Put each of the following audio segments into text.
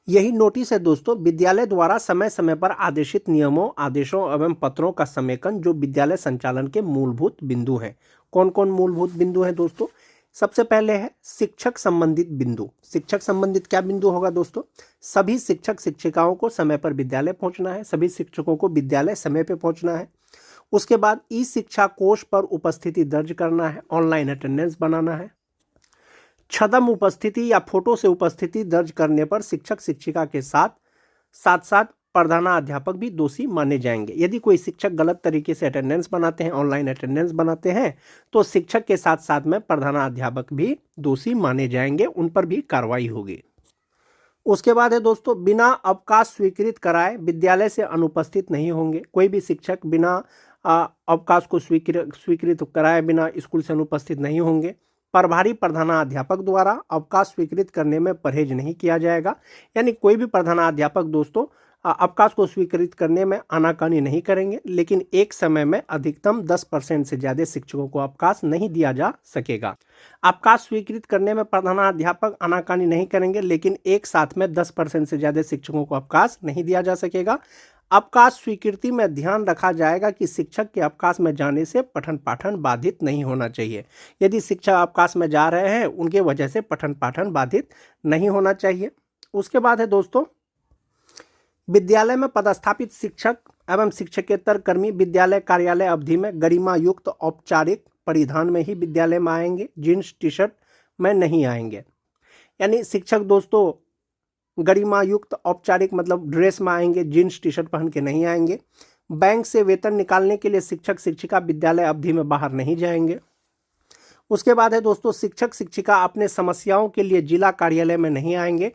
यही नोटिस है दोस्तों विद्यालय द्वारा समय समय पर आदेशित नियमों, आदेशों एवं पत्रों का समेकन जो विद्यालय संचालन के मूलभूत बिंदु हैं। कौन कौन मूलभूत बिंदु हैं दोस्तों? सबसे पहले है शिक्षक संबंधित बिंदु। शिक्षक संबंधित क्या बिंदु होगा दोस्तों? सभी शिक्षक शिक्षिकाओं को समय पर विद्यालय पहुंचना है, सभी शिक्षकों को विद्यालय समय पर पहुंचना है। उसके बाद ई शिक्षा कोष पर उपस्थिति दर्ज करना है, ऑनलाइन अटेंडेंस बनाना है। छदम उपस्थिति या फोटो से उपस्थिति दर्ज करने पर शिक्षक शिक्षिका के साथ साथ प्रधानाध्यापक भी दोषी माने जाएंगे। यदि कोई शिक्षक गलत तरीके से अटेंडेंस बनाते हैं, ऑनलाइन अटेंडेंस बनाते हैं, तो शिक्षक के साथ साथ में प्रधानाध्यापक भी दोषी माने जाएंगे, उन पर भी कार्रवाई होगी। उसके बाद है दोस्तों बिना अवकाश स्वीकृत कराए विद्यालय से अनुपस्थित नहीं होंगे। कोई भी शिक्षक बिना अवकाश को स्वीकृत कराए बिना स्कूल से अनुपस्थित नहीं होंगे। प्रभारी प्रधानाध्यापक द्वारा अवकाश स्वीकृत करने में परहेज नहीं किया जाएगा, यानी कोई भी प्रधानाध्यापक दोस्तों अवकाश को स्वीकृत करने में आनाकानी नहीं करेंगे, लेकिन एक समय में अधिकतम 10% से ज़्यादा शिक्षकों को अवकाश नहीं दिया जा सकेगा। अवकाश स्वीकृत करने में प्रधानाध्यापक आनाकानी नहीं करेंगे, लेकिन एक साथ में 10% से ज़्यादा शिक्षकों को अवकाश नहीं दिया जा सकेगा। अवकाश स्वीकृति में ध्यान रखा जाएगा कि शिक्षक के अवकाश में जाने से पठन पाठन बाधित नहीं होना चाहिए। यदि शिक्षक अवकाश में जा रहे हैं उनके वजह से पठन पाठन बाधित नहीं होना चाहिए। उसके बाद है दोस्तों विद्यालय में पदस्थापित शिक्षक एवं शिक्षकेतर कर्मी विद्यालय कार्यालय अवधि में गरिमा युक्त औपचारिक परिधान में ही विद्यालय में आएंगे, जीन्स टी शर्ट में नहीं आएंगे। यानी शिक्षक दोस्तों गरिमा युक्त औपचारिक मतलब ड्रेस में आएंगे, जीन्स टी शर्ट पहन के नहीं आएंगे। बैंक से वेतन निकालने के लिए शिक्षक शिक्षिका विद्यालय अवधि में बाहर नहीं जाएंगे। उसके बाद है दोस्तों शिक्षक शिक्षिका अपने समस्याओं के लिए जिला कार्यालय में नहीं आएंगे।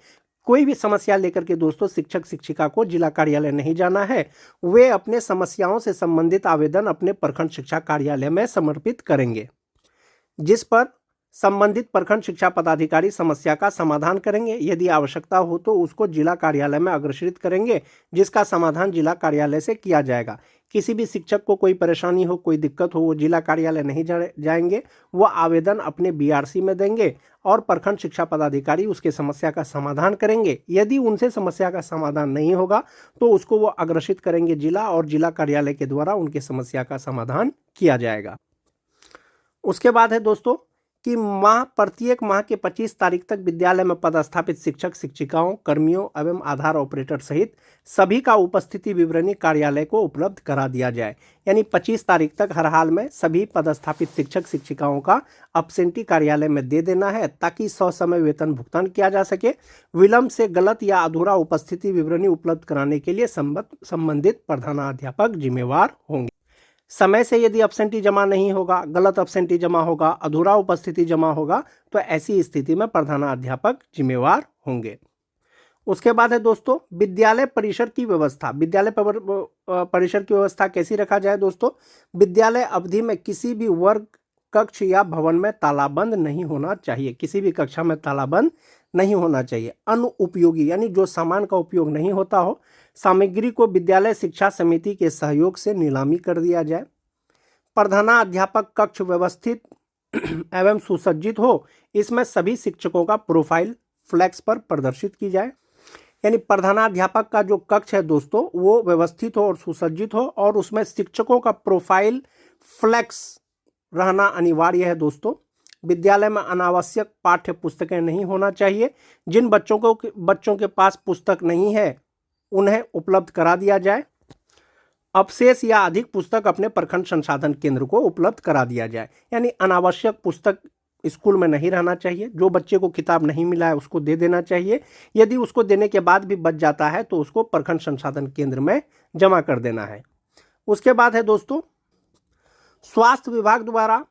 कोई भी समस्या लेकर के दोस्तों शिक्षक शिक्षिका को जिला कार्यालय नहीं जाना है, वे अपने समस्याओं से संबंधित आवेदन अपने प्रखंड शिक्षा कार्यालय में समर्पित करेंगे, जिस पर संबंधित प्रखंड शिक्षा पदाधिकारी समस्या का समाधान करेंगे। यदि आवश्यकता हो तो उसको जिला कार्यालय में अग्रेषित करेंगे, जिसका समाधान जिला कार्यालय से किया जाएगा। किसी भी शिक्षक को कोई परेशानी हो, कोई दिक्कत हो, वो जिला कार्यालय नहीं जाएंगे, वो आवेदन अपने बीआरसी में देंगे और प्रखंड शिक्षा पदाधिकारी उसके समस्या का समाधान करेंगे। यदि उनसे समस्या का समाधान नहीं होगा तो उसको वो अग्रेषित करेंगे जिला, और जिला कार्यालय के द्वारा उनके समस्या का समाधान किया जाएगा। उसके बाद है दोस्तों कि प्रत्येक माह के 25 तारीख तक विद्यालय में पदस्थापित शिक्षक शिक्षिकाओं कर्मियों एवं आधार ऑपरेटर सहित सभी का उपस्थिति विवरणी कार्यालय को उपलब्ध करा दिया जाए। यानी 25 तारीख तक हर हाल में सभी पदस्थापित शिक्षक शिक्षिकाओं का अब्सेंटी कार्यालय में दे देना है, ताकि ससमय वेतन भुगतान किया जा सके। विलंब से गलत या अधूरा उपस्थिति विवरणी उपलब्ध कराने के लिए संबंधित प्रधानाध्यापक जिम्मेवार होंगे। समय से यदि अब्सेंटी जमा नहीं होगा, गलत अब्सेंटी जमा होगा, अधूरा उपस्थिति जमा होगा, तो ऐसी स्थिति में प्रधानाध्यापक जिम्मेवार होंगे। उसके बाद है दोस्तों विद्यालय परिसर की व्यवस्था। विद्यालय परिसर की व्यवस्था कैसी रखा जाए दोस्तों? विद्यालय अवधि में किसी भी वर्ग कक्ष या भवन में तालाबंद नहीं होना चाहिए। किसी भी कक्षा में तालाबंद नहीं होना चाहिए। अनुपयोगी यानी जो सामान का उपयोग नहीं होता हो, सामग्री को विद्यालय शिक्षा समिति के सहयोग से नीलामी कर दिया जाए। प्रधानाध्यापक कक्ष व्यवस्थित एवं सुसज्जित हो, इसमें सभी शिक्षकों का प्रोफाइल फ्लैक्स पर प्रदर्शित की जाए। यानी प्रधानाध्यापक का जो कक्ष है दोस्तों वो व्यवस्थित हो और सुसज्जित हो, और उसमें शिक्षकों का प्रोफाइल फ्लैक्स रहना अनिवार्य है दोस्तों। विद्यालय में अनावश्यक पाठ्य पुस्तकें नहीं होना चाहिए। जिन बच्चों के पास पुस्तक नहीं है उन्हें उपलब्ध करा दिया जाए। अवशेष या अधिक पुस्तक अपने प्रखंड संसाधन केंद्र को उपलब्ध करा दिया जाए। यानी अनावश्यक पुस्तक स्कूल में नहीं रहना चाहिए। जो बच्चे को किताब नहीं मिला है उसको दे देना चाहिए। यदि उसको देने के बाद भी बच जाता है तो उसको प्रखंड संसाधन केंद्र में जमा कर देना है। उसके बाद है दोस्तों स्वास्थ्य विभाग द्वारा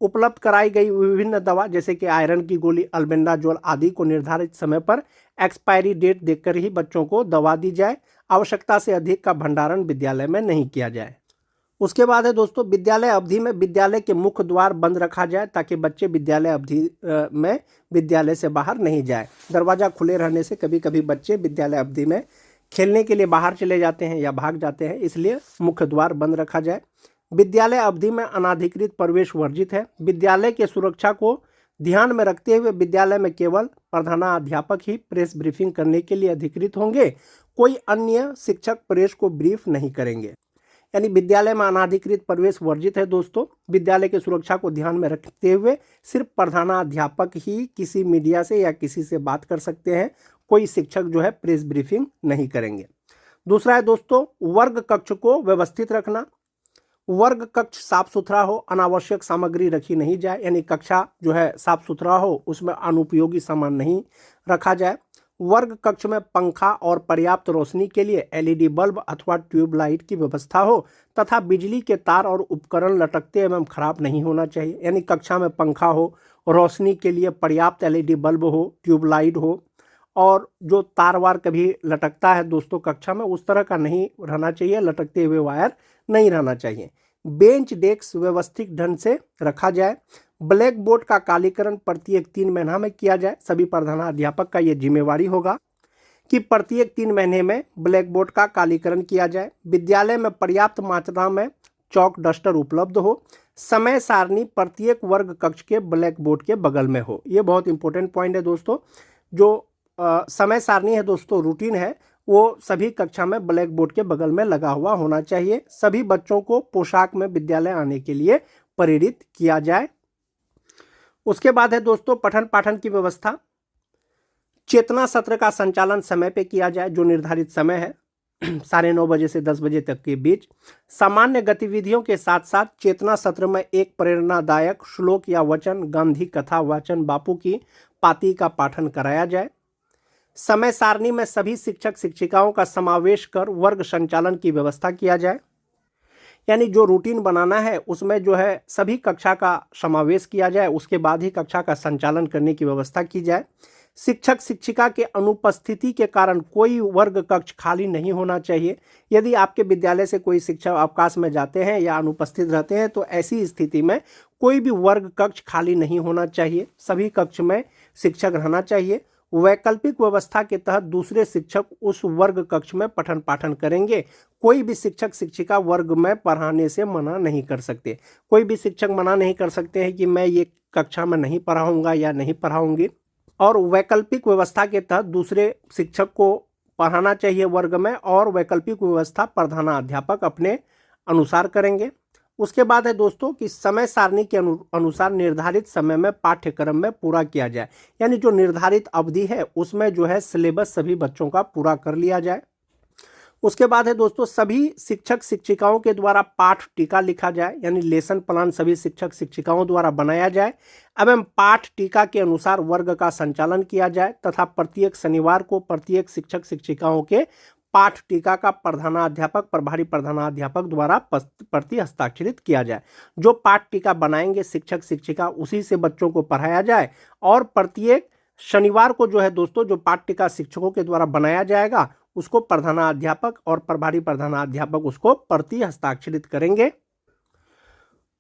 उपलब्ध कराई गई विभिन्न दवा जैसे कि आयरन की गोली, अल्बेंडाजोल आदि को निर्धारित समय पर एक्सपायरी डेट देखकर ही बच्चों को दवा दी जाए। आवश्यकता से अधिक का भंडारण विद्यालय में नहीं किया जाए। उसके बाद है दोस्तों विद्यालय अवधि में विद्यालय के मुख्य द्वार बंद रखा जाए, ताकि बच्चे विद्यालय अवधि में विद्यालय से बाहर नहीं जाए। दरवाज़ा खुले रहने से कभी कभी बच्चे विद्यालय अवधि में खेलने के लिए बाहर चले जाते हैं या भाग जाते हैं, इसलिए मुख्य द्वार बंद रखा जाए। विद्यालय अवधि में अनाधिकृत प्रवेश वर्जित है। विद्यालय के सुरक्षा को ध्यान में रखते हुए विद्यालय में केवल प्रधानाध्यापक ही प्रेस ब्रीफिंग करने के लिए अधिकृत होंगे, कोई अन्य शिक्षक प्रेस को ब्रीफ नहीं करेंगे। यानी विद्यालय में अनाधिकृत प्रवेश वर्जित है दोस्तों। विद्यालय की सुरक्षा को ध्यान में रखते हुए सिर्फ प्रधानाध्यापक ही किसी मीडिया से या किसी से बात कर सकते हैं, कोई शिक्षक जो है प्रेस ब्रीफिंग नहीं करेंगे। दूसरा है दोस्तों वर्ग कक्ष को व्यवस्थित रखना। वर्ग कक्ष साफ सुथरा हो, अनावश्यक सामग्री रखी नहीं जाए, यानी कक्षा जो है साफ सुथरा हो, उसमें अनुपयोगी सामान नहीं रखा जाए। वर्ग कक्ष में पंखा और पर्याप्त रोशनी के लिए एलईडी बल्ब अथवा ट्यूबलाइट की व्यवस्था हो तथा बिजली के तार और उपकरण लटकते एवं खराब नहीं होना चाहिए। यानी कक्षा में पंखा हो, रोशनी के लिए पर्याप्त एलईडी बल्ब हो, ट्यूबलाइट हो, और जो तार वार कभी लटकता है दोस्तों कक्षा में, उस तरह का नहीं रहना चाहिए, लटकते हुए वायर नहीं रहना चाहिए। बेंच डेस्क व्यवस्थित ढंग से रखा जाए। ब्लैक बोर्ड का कालीकरण प्रत्येक 3 महीना में किया जाए। सभी प्रधानाध्यापक का यह जिम्मेवारी होगा कि प्रत्येक 3 महीने में ब्लैक बोर्ड का कालीकरण किया जाए। विद्यालय में पर्याप्त मात्रा में चौक डस्टर उपलब्ध हो। समय सारणी प्रत्येक वर्ग कक्ष के ब्लैक बोर्ड के बगल में हो। ये बहुत इंपॉर्टेंट पॉइंट है दोस्तों। जो समय सारणी है दोस्तों, रूटीन है, वो सभी कक्षा में ब्लैक बोर्ड के बगल में लगा हुआ होना चाहिए। सभी बच्चों को पोशाक में विद्यालय आने के लिए प्रेरित किया जाए। उसके बाद है दोस्तों पठन पाठन की व्यवस्था। चेतना सत्र का संचालन समय पे किया जाए, जो निर्धारित समय है 9:30 बजे से 10 बजे तक के बीच। सामान्य गतिविधियों के साथ साथ चेतना सत्र में एक प्रेरणादायक श्लोक या वचन, गांधी कथा वाचन, बापू की पाती का पाठन कराया जाए। समय सारणी में सभी शिक्षक शिक्षिकाओं का समावेश कर वर्ग संचालन की व्यवस्था किया जाए। यानी जो रूटीन बनाना है उसमें जो है सभी कक्षा का समावेश किया जाए, उसके बाद ही कक्षा का संचालन करने की व्यवस्था की जाए। शिक्षक शिक्षिका के अनुपस्थिति के कारण कोई वर्ग कक्ष खाली नहीं होना चाहिए। यदि आपके विद्यालय से कोई शिक्षक अवकाश में जाते हैं या अनुपस्थित रहते हैं तो ऐसी स्थिति में कोई भी वर्ग कक्ष खाली नहीं होना चाहिए, सभी कक्ष में शिक्षक रहना चाहिए। वैकल्पिक व्यवस्था के तहत दूसरे शिक्षक उस वर्ग कक्ष में पठन पाठन करेंगे। कोई भी शिक्षक शिक्षिका वर्ग में पढ़ाने से मना नहीं कर सकते। कोई भी शिक्षक मना नहीं कर सकते हैं कि मैं ये कक्षा में नहीं पढ़ाऊंगा या नहीं पढ़ाऊंगी। और वैकल्पिक व्यवस्था के तहत दूसरे शिक्षक को पढ़ाना चाहिए वर्ग में, और वैकल्पिक व्यवस्था प्रधानाध्यापक अपने अनुसार करेंगे। उसके बाद है दोस्तों कि समय सारणी के अनुसार निर्धारित समय में पाठ्यक्रम में पूरा किया जाए। यानी जो निर्धारित अवधि है उसमें जो है सिलेबस सभी बच्चों का पूरा कर लिया जाए। उसके बाद है दोस्तों सभी शिक्षक शिक्षिकाओं के द्वारा पाठ टीका लिखा जाए। यानी लेसन प्लान सभी शिक्षक शिक्षिकाओं द्वारा बनाया जाए एवं पाठ टीका के अनुसार वर्ग का संचालन किया जाए तथा प्रत्येक शनिवार को प्रत्येक शिक्षक शिक्षिकाओं के पाठ टीका का प्रधानाध्यापक प्रभारी प्रधानाध्यापक द्वारा प्रति हस्ताक्षरित किया जाए। जो पाठ टीका बनाएंगे शिक्षक शिक्षिका उसी से बच्चों को पढ़ाया जाए, और प्रत्येक शनिवार को जो है दोस्तों जो पाठ टीका शिक्षकों के द्वारा बनाया जाएगा उसको प्रधानाध्यापक और प्रभारी प्रधानाध्यापक उसको प्रति हस्ताक्षरित करेंगे।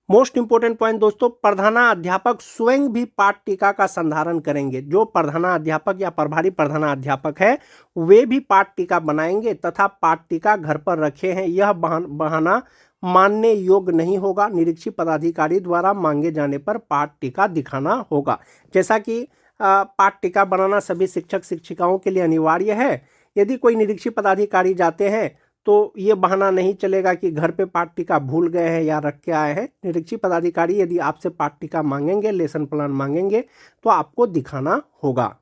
मोस्ट इंपोर्टेंट पॉइंट दोस्तों, प्रधानाध्यापक स्वयं भी पाठ टीका का संधारण करेंगे। जो प्रधानाध्यापक या प्रभारी प्रधानाध्यापक है वे भी पाठ टीका बनाएंगे तथा पाठ टीका घर पर रखे हैं यह बहाना मानने योग्य नहीं होगा। निरीक्षी पदाधिकारी द्वारा मांगे जाने पर पाठ टीका दिखाना होगा। जैसा कि पाठ टीका बनाना सभी शिक्षक शिक्षिकाओं के लिए अनिवार्य है। यदि कोई निरीक्षी पदाधिकारी जाते हैं तो ये बहाना नहीं चलेगा कि घर पे पाठ टीका भूल गए हैं या रख के आए हैं। निरीक्षी पदाधिकारी यदि आपसे पाठ टीका मांगेंगे, लेसन प्लान मांगेंगे तो आपको दिखाना होगा।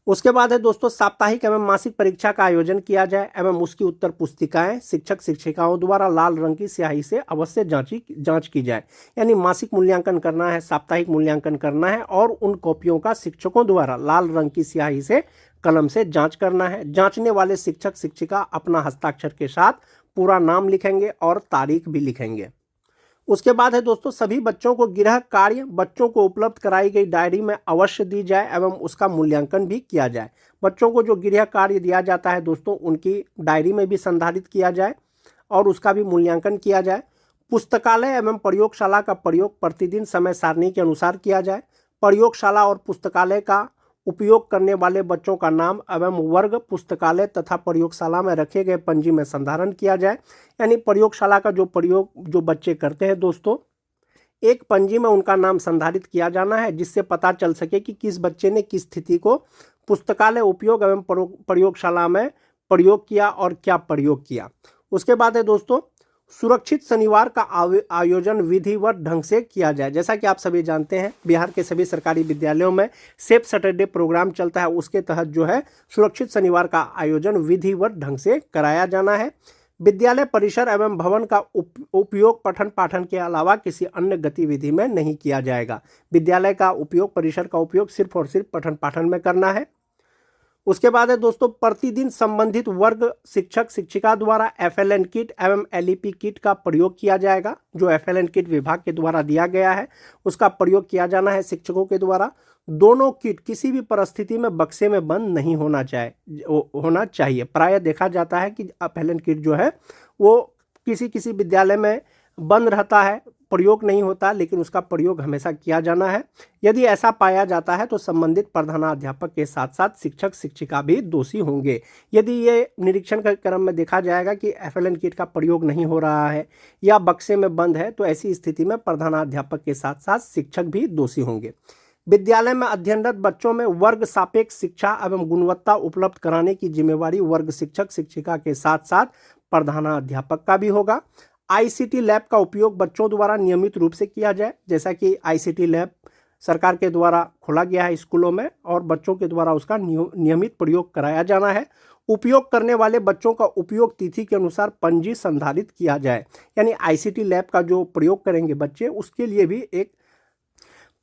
उसके बाद है दोस्तों साप्ताहिक एवं मासिक परीक्षा का आयोजन किया जाए एवं उसकी उत्तर पुस्तिकाएं शिक्षक शिक्षिकाओं द्वारा लाल रंग की स्याही से अवश्य जांच की जाए। यानी मासिक मूल्यांकन करना है, साप्ताहिक मूल्यांकन करना है, और उन कॉपियों का शिक्षकों द्वारा लाल रंग की स्याही से कलम से जांच करना है। जांचने वाले शिक्षक शिक्षिका अपना हस्ताक्षर के साथ पूरा नाम लिखेंगे और तारीख भी लिखेंगे। उसके बाद है दोस्तों सभी बच्चों को गृह कार्य बच्चों को उपलब्ध कराई गई डायरी में अवश्य दी जाए एवं उसका मूल्यांकन भी किया जाए। बच्चों को जो गृह कार्य दिया जाता है दोस्तों उनकी डायरी में भी संधारित किया जाए और उसका भी मूल्यांकन किया जाए। पुस्तकालय एवं प्रयोगशाला का प्रयोग प्रतिदिन समय सारणी के अनुसार किया जाए। प्रयोगशाला और पुस्तकालय का उपयोग करने वाले बच्चों का नाम एवं वर्ग पुस्तकालय तथा प्रयोगशाला में रखे गए पंजी में संधारण किया जाए। यानी प्रयोगशाला का जो प्रयोग जो बच्चे करते हैं दोस्तों एक पंजी में उनका नाम संधारित किया जाना है, जिससे पता चल सके कि किस बच्चे ने किस तिथि को पुस्तकालय उपयोग एवं प्रयोगशाला में प्रयोग किया और क्या प्रयोग किया। उसके बाद है दोस्तों, सुरक्षित शनिवार का आयोजन विधिवत ढंग से किया जाए। जैसा कि आप सभी जानते हैं, बिहार के सभी सरकारी विद्यालयों में सेफ सैटरडे प्रोग्राम चलता है। उसके तहत जो है सुरक्षित शनिवार का आयोजन विधिवत ढंग से कराया जाना है। विद्यालय परिसर एवं भवन का उपयोग पठन पाठन के अलावा किसी अन्य गतिविधि में नहीं किया जाएगा। विद्यालय का उपयोग, परिसर का उपयोग सिर्फ और सिर्फ पठन पाठन में करना है। उसके बाद है दोस्तों, प्रतिदिन संबंधित वर्ग शिक्षक शिक्षिका द्वारा FLN किट एवं LEP किट का प्रयोग किया जाएगा। जो FLN किट विभाग के द्वारा दिया गया है उसका प्रयोग किया जाना है शिक्षकों के द्वारा। दोनों किट किसी भी परिस्थिति में बक्से में बंद नहीं होना चाहिए। प्रायः देखा जाता है कि FLN किट जो है वो किसी विद्यालय में बंद रहता है, प्रयोग नहीं होता, लेकिन उसका प्रयोग हमेशा किया जाना है। यदि ऐसा पाया जाता है तो संबंधित प्रधानाध्यापक के साथ साथ शिक्षक शिक्षिका भी दोषी होंगे। यदि ये निरीक्षण के क्रम में देखा जाएगा कि FLN किट का प्रयोग नहीं हो रहा है या बक्से में बंद है, तो ऐसी स्थिति में प्रधानाध्यापक के साथ साथ शिक्षक भी दोषी होंगे। विद्यालय में अध्ययनरत बच्चों में वर्ग सापेक्ष शिक्षा एवं गुणवत्ता उपलब्ध कराने की जिम्मेवारी वर्ग शिक्षक शिक्षिका के साथ साथ प्रधानाध्यापक का भी होगा। ICT लैब का उपयोग बच्चों द्वारा नियमित रूप से किया जाए। जैसा कि ICT लैब सरकार के द्वारा खोला गया है स्कूलों में और बच्चों के द्वारा उसका नियमित प्रयोग कराया जाना है। उपयोग करने वाले बच्चों का उपयोग तिथि के अनुसार पंजी संधारित किया जाए। यानी ICT लैब का जो प्रयोग करेंगे बच्चे, उसके लिए भी एक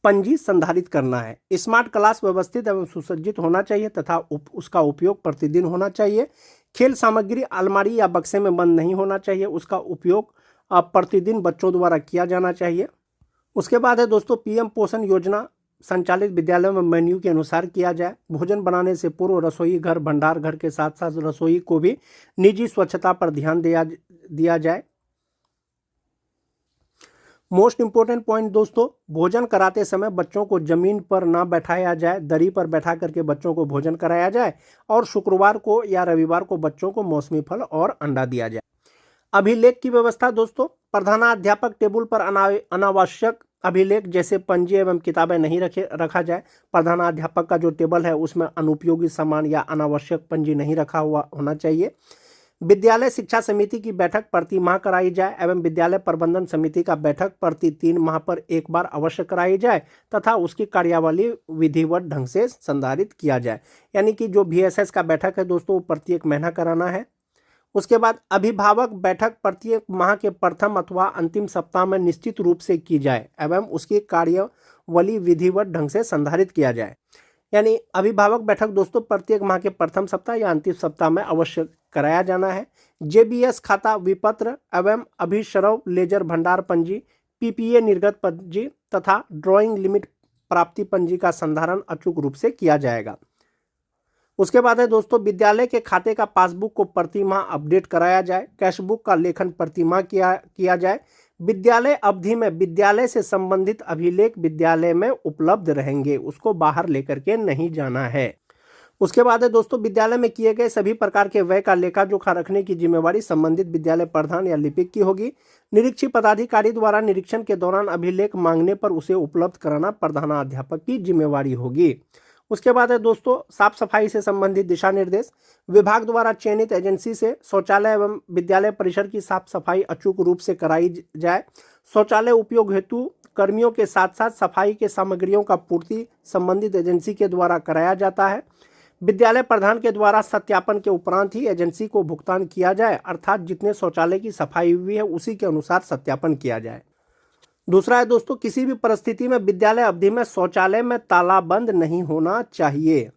पंजी संधारित करना है। स्मार्ट क्लास व्यवस्थित एवं सुसज्जित होना चाहिए तथा उसका उपयोग प्रतिदिन होना चाहिए। खेल सामग्री अलमारी या बक्से में बंद नहीं होना चाहिए, उसका उपयोग प्रतिदिन बच्चों द्वारा किया जाना चाहिए। उसके बाद है दोस्तों, PM पोषण योजना संचालित विद्यालयों में मेन्यू के अनुसार किया जाए। भोजन बनाने से पूर्व रसोई घर, भंडार घर के साथ साथ रसोई को भी निजी स्वच्छता पर ध्यान दिया जाए। मोस्ट इंपोर्टेंट पॉइंट दोस्तों, भोजन कराते समय बच्चों को जमीन पर ना बैठाया जाए, दरी पर बैठा करके बच्चों को भोजन कराया जाए और शुक्रवार को या रविवार को बच्चों को मौसमी फल और अंडा दिया जाए। अभिलेख की व्यवस्था दोस्तों, प्रधानाध्यापक टेबल पर अनावश्यक अभिलेख जैसे पंजी एवं किताबें नहीं रखा जाए। प्रधानाध्यापक का जो टेबल है उसमें अनुपयोगी सामान या अनावश्यक पंजी नहीं रखा हुआ होना चाहिए। विद्यालय शिक्षा समिति की बैठक प्रति माह कराई जाए एवं विद्यालय प्रबंधन समिति का बैठक प्रति 3 माह पर एक बार अवश्य कराई जाए तथा उसकी कार्यावली विधिवत ढंग से संधारित किया जाए। यानी कि जो VSS का बैठक है दोस्तों, वो प्रत्येक महीना कराना है। उसके बाद अभिभावक बैठक प्रत्येक माह के प्रथम अथवा अंतिम सप्ताह में निश्चित रूप से की जाए एवं उसकी कार्यवली विधिवत ढंग से संधारित किया जाए। यानी अभिभावक बैठक दोस्तों प्रत्येक माह के प्रथम सप्ताह या अंतिम सप्ताह में अवश्य कराया जाना है। JBS खाता विपत्र एवं अभिसरव लेजर भंडार पंजी, PPA निर्गत पंजी तथा ड्राइंग लिमिट प्राप्ति पंजी का संधारण अचूक रूप से किया जाएगा। उसके बाद है दोस्तों, विद्यालय के खाते का पासबुक को प्रति माह अपडेट कराया जाए। कैशबुक का लेखन प्रति माह किया जाए। विद्यालय अवधि में विद्यालय से संबंधित अभिलेख विद्यालय में उपलब्ध रहेंगे, उसको बाहर लेकर के नहीं जाना है। उसके बाद है दोस्तों, विद्यालय में किए गए सभी प्रकार के व्यय का लेखा जोखा रखने की जिम्मेवारी संबंधित विद्यालय प्रधान या लिपिक की होगी। निरीक्षी पदाधिकारी द्वारा निरीक्षण के दौरान अभिलेख मांगने पर उसे उपलब्ध कराना प्रधानाध्यापक की जिम्मेवारी होगी। उसके बाद है दोस्तों, साफ सफाई से संबंधित दिशा निर्देश। विभाग द्वारा चयनित एजेंसी से शौचालय एवं विद्यालय परिसर की साफ सफाई अचूक रूप से कराई जाए। शौचालय उपयोग हेतु कर्मियों के साथ साथ सफाई के सामग्रियों का पूर्ति संबंधित एजेंसी के द्वारा कराया जाता है। विद्यालय प्रधान के द्वारा सत्यापन के उपरांत ही एजेंसी को भुगतान किया जाए, अर्थात जितने शौचालय की सफाई हुई है उसी के अनुसार सत्यापन किया जाए। दूसरा है दोस्तों, किसी भी परिस्थिति में विद्यालय अवधि में शौचालय में तालाबंद नहीं होना चाहिए।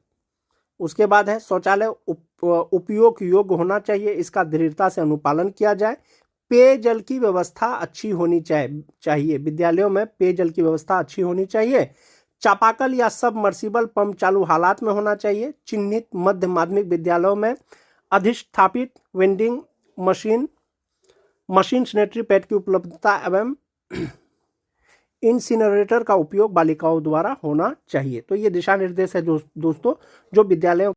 उसके बाद है, शौचालय उपयोग योग्य होना चाहिए, इसका दृढ़ता से अनुपालन किया जाए। पेयजल की व्यवस्था अच्छी होनी चाहिए, विद्यालयों में पेयजल की व्यवस्था अच्छी होनी चाहिए। चापाकल या सबमर्सिबल पंप चालू हालात में होना चाहिए। चिन्हित मध्य माध्यमिक विद्यालयों में अधिष्ठापित वेंडिंग मशीन सैनिटरी पैड की उपलब्धता एवं इंसिनरेटर का उपयोग बालिकाओं द्वारा होना चाहिए। तो ये दिशा निर्देश है दोस्तों जो विद्यालयों